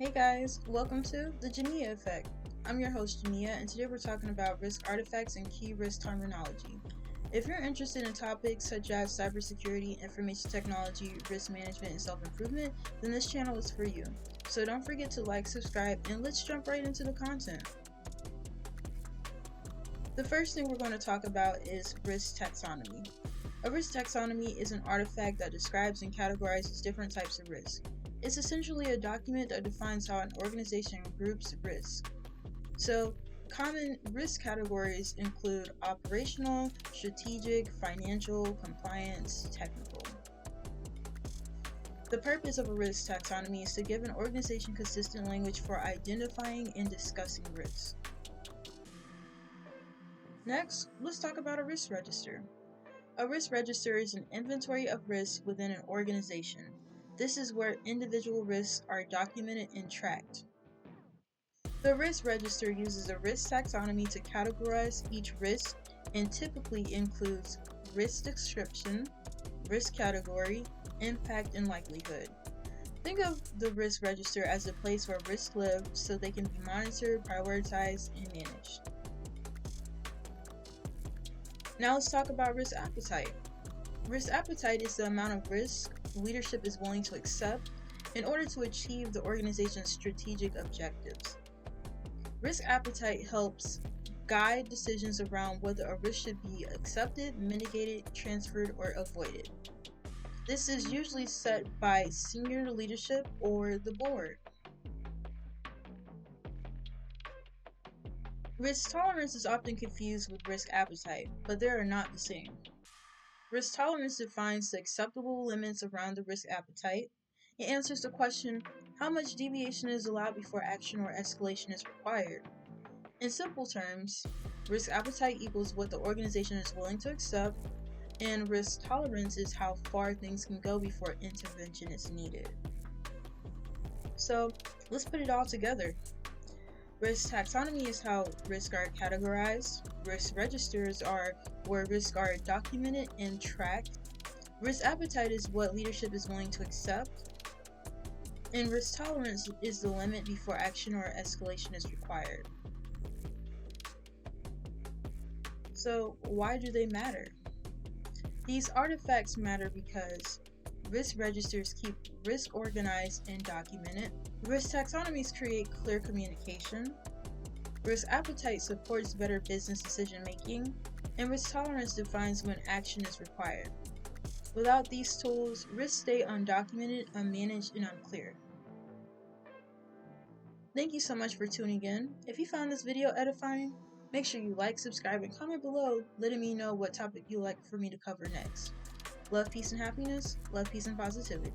Hey guys, welcome to the Jania Effect. I'm your host Jania, and today we're talking about risk artifacts and key risk terminology. If you're interested in topics such as cybersecurity, information technology, risk management, and self-improvement, then this channel is for you. So don't forget to like, subscribe, and let's jump right into the content. The first thing we're going to talk about is risk taxonomy. A risk taxonomy is an artifact that describes and categorizes different types of risk. It's essentially a document that defines how an organization groups risk. So, common risk categories include operational, strategic, financial, compliance, technical. The purpose of a risk taxonomy is to give an organization consistent language for identifying and discussing risks. Next, let's talk about a risk register. A risk register is an inventory of risks within an organization. This is where individual risks are documented and tracked. The risk register uses a risk taxonomy to categorize each risk and typically includes risk description, risk category, impact, and likelihood. Think of the risk register as a place where risks live so they can be monitored, prioritized, and managed. Now let's talk about risk appetite. Risk appetite is the amount of risk leadership is willing to accept in order to achieve the organization's strategic objectives. Risk appetite helps guide decisions around whether a risk should be accepted, mitigated, transferred, or avoided. This is usually set by senior leadership or the board. Risk tolerance is often confused with risk appetite, but they are not the same. Risk tolerance defines the acceptable limits around the risk appetite. It answers the question, how much deviation is allowed before action or escalation is required? In simple terms, risk appetite equals what the organization is willing to accept, and risk tolerance is how far things can go before intervention is needed. So, let's put it all together. Risk taxonomy is how risks are categorized. Risk registers are where risks are documented and tracked. Risk appetite is what leadership is willing to accept. And risk tolerance is the limit before action or escalation is required. So, why do they matter? These artifacts matter because risk registers keep risk organized and documented. Risk taxonomies create clear communication. Risk appetite supports better business decision making. And risk tolerance defines when action is required. Without these tools, risks stay undocumented, unmanaged, and unclear. Thank you so much for tuning in. If you found this video edifying, make sure you like, subscribe, and comment below letting me know what topic you'd like for me to cover next. Love, peace, and happiness. Love, peace, and positivity.